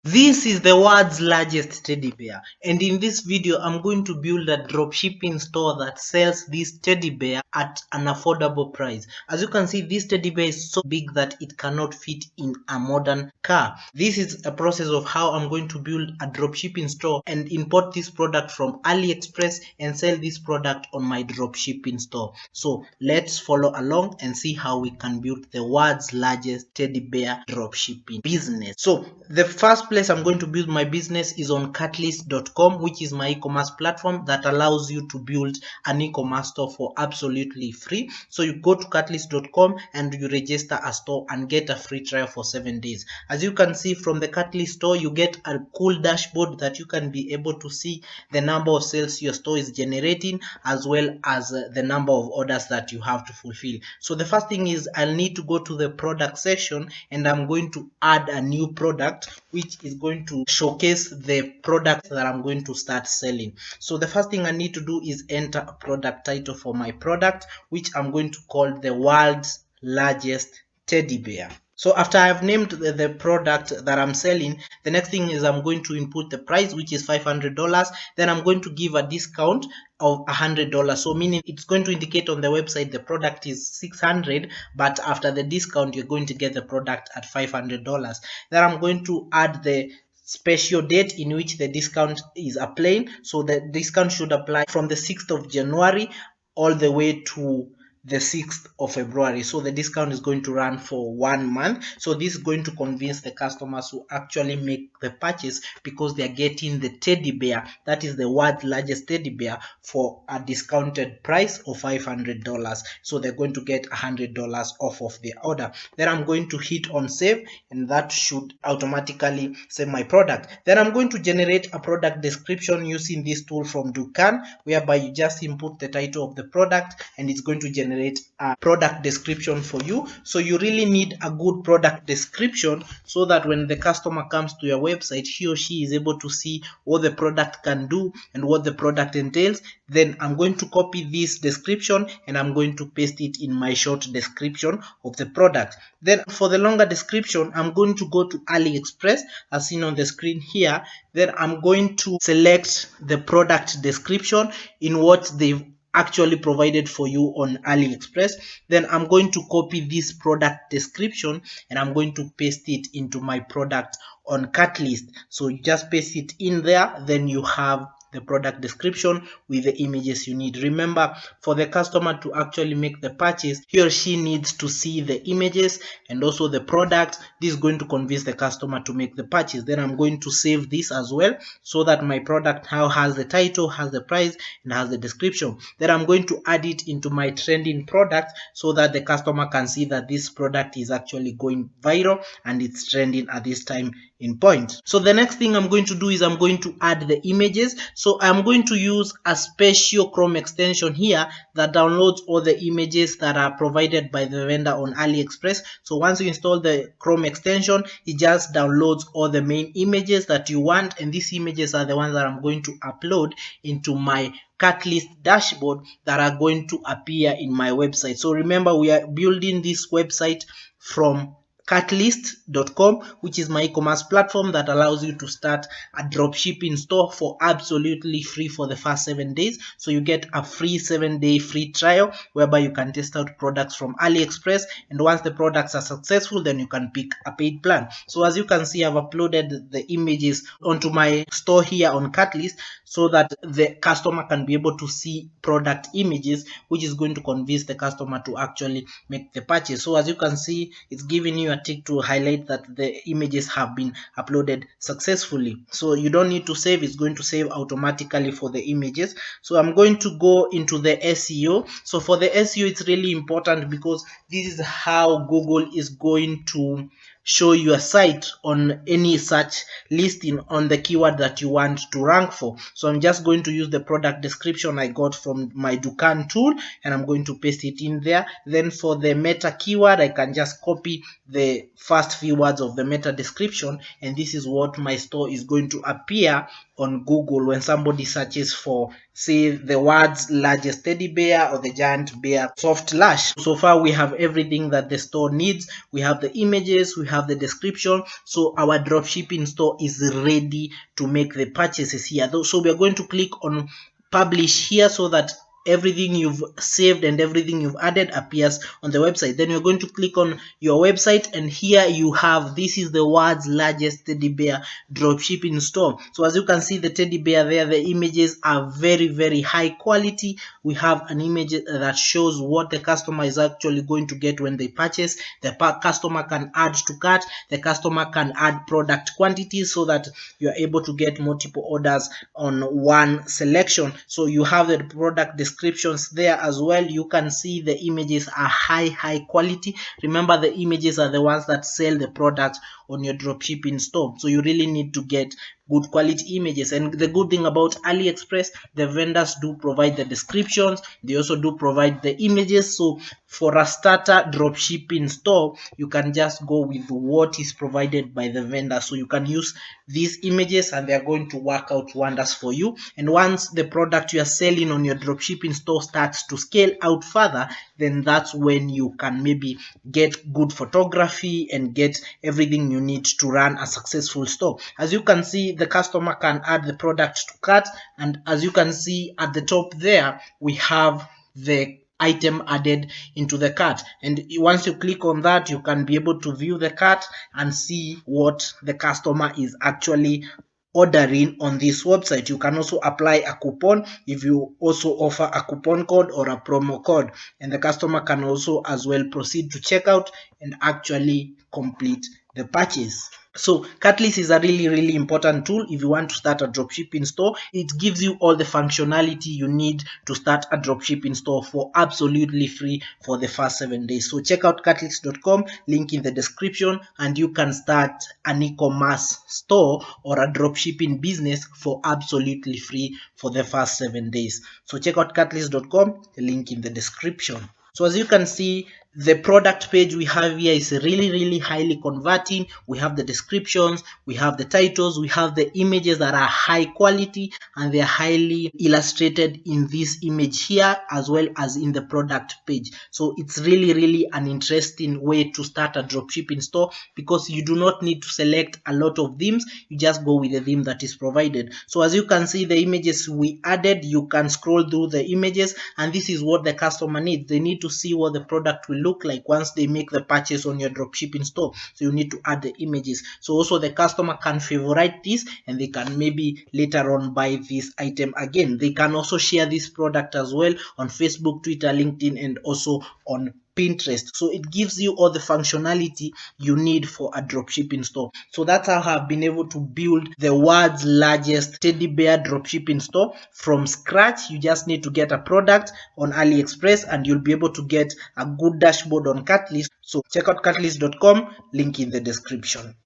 This is the world's largest teddy bear, and in this video I'm going to build a dropshipping store that sells this teddy bear at an affordable price. As you can see, this teddy bear is so big that it cannot fit in a modern car. This is a process of how I'm going to build a dropshipping store and import this product from Aliexpress and sell this product on my dropshipping store. So let's follow along and see how we can build the world's largest teddy bear dropshipping business. So the first place I'm going to build my business is on catalyst.com, which is my e-commerce platform that allows you to build an e-commerce store for absolutely free. So you go to catalyst.com and you register a store and get a free trial for 7 days. As you can see from the Catalyst store, you get a cool dashboard that you can be able to see the number of sales your store is generating, as well as the number of orders that you have to fulfill. So the first thing is I'll need to go to the product section and I'm going to add a new product which is going to showcase the product that I'm going to start selling. So the first thing I need to do is enter a product title for my product, which I'm going to call the world's largest teddy bear. So after I've named the product that I'm selling, the next thing is I'm going to input the price, which is $500. Then I'm going to give a discount of $100. So meaning it's going to indicate on the website the product is $600, but after the discount you're going to get the product at $500. Then I'm going to add the special date in which the discount is applying. So the discount should apply from the 6th of January all the way to the 6th of February. So the discount is going to run for 1 month. So this is going to convince the customers who actually make the purchase, because they are getting the teddy bear, that is the world's largest teddy bear, for a discounted price of $500. So they're going to get $100 off of their order. Then I'm going to hit on save, and that should automatically save my product. Then I'm going to generate a product description using this tool from Dukan, whereby you just input the title of the product and it's going to generate a product description for you. So you really need a good product description so that when the customer comes to your website, he or she is able to see what the product can do and what the product entails. Then I'm going to copy this description and I'm going to paste it in my short description of the product. Then for the longer description, I'm going to go to Aliexpress as seen on the screen here. Then I'm going to select the product description in what they've actually provided for you on Aliexpress. Then I'm going to copy this product description and I'm going to paste it into my product on Catalyst. So you just paste it in there, then you have the product description with the images you need. Remember, for the customer to actually make the purchase, he or she needs to see the images and also the product. This is going to convince the customer to make the purchase. Then I'm going to save this as well, so that my product now has the title, has the price, and has the description. Then I'm going to add it into my trending product so that the customer can see that this product is actually going viral and it's trending at this time in point. So the next thing I'm going to do is I'm going to add the images. So I'm going to use a special Chrome extension here that downloads all the images that are provided by the vendor on Aliexpress. So once you install the Chrome extension, it just downloads all the main images that you want, and these images are the ones that I'm going to upload into my Catalyst dashboard that are going to appear in my website. So remember, we are building this website from catalyst.com, which is my e-commerce platform that allows you to start a dropshipping store for absolutely free for the first 7 days. So you get a free 7-day free trial whereby you can test out products from Aliexpress, and once the products are successful, then you can pick a paid plan. So as you can see, I've uploaded the images onto my store here on Catalyst so that the customer can be able to see product images, which is going to convince the customer to actually make the purchase. So as you can see, it's giving you a tick to highlight that the images have been uploaded successfully. So you don't need to save, it's going to save automatically for the images. So I'm going to go into the SEO. So for the SEO, it's really important because this is how Google is going to show your site on any search listing on the keyword that you want to rank for. So I'm just going to use the product description I got from my Dukan tool and I'm going to paste it in there. Then for the meta keyword, I can just copy the first few words of the meta description, and this is what my store is going to appear on Google when somebody searches for, say, the words largest teddy bear or the giant bear soft lash. So far we have everything that the store needs. We have the images, we have the description, so our dropshipping store is ready to make the purchases here. So we are going to click on publish here so that everything you've saved and everything you've added appears on the website. Then you're going to click on your website, and here you have, this is the world's largest teddy bear dropshipping store. So as you can see, the teddy bear there, the images are very high quality. We have an image that shows what the customer is actually going to get when they purchase. The customer can add to cart, the customer can add product quantities so that you are able to get multiple orders on one selection. So you have the product descriptions there as well. You can see the images are high quality. Remember, the images are the ones that sell the product on your dropshipping store, so you really need to get good quality images. And the good thing about Aliexpress, the vendors do provide the descriptions, they also do provide the images. So for a starter dropshipping store, you can just go with what is provided by the vendor. So you can use these images and they are going to work out wonders for you. And once the product you are selling on your dropshipping store starts to scale out further, then that's when you can maybe get good photography and get everything you need to run a successful store. As you can see, the customer can add the product to cart, and as you can see at the top there, we have the item added into the cart, and once you click on that, you can be able to view the cart and see what the customer is actually ordering on this website. You can also apply a coupon if you also offer a coupon code or a promo code, and the customer can also as well proceed to checkout and actually complete the purchase. So Catalyst is a really important tool if you want to start a dropshipping store. It gives you all the functionality you need to start a dropshipping store for absolutely free for the first 7 days. So check out catalyst.com, link in the description, and you can start an e-commerce store or a dropshipping business for absolutely free for the first 7 days. So check out catalyst.com, link in the description. So as you can see, the product page we have here is really highly converting. We have the descriptions, we have the titles, we have the images that are high quality and they are highly illustrated in this image here as well as in the product page. So it's really an interesting way to start a dropshipping store, because you do not need to select a lot of themes. You just go with the theme that is provided. So as you can see, the images we added, you can scroll through the images, and this is what the customer needs. They need to see what the product will look like once they make the purchase on your dropshipping store. So you need to add the images. So also the customer can favorite this and they can maybe later on buy this item again. They can also share this product as well on Facebook, Twitter, LinkedIn, and also on Pinterest. So it gives you all the functionality you need for a dropshipping store. So that's how I've been able to build the world's largest teddy bear dropshipping store from scratch. You just need to get a product on Aliexpress and you'll be able to get a good dashboard on Catalyst. So check out catalyst.com, link in the description.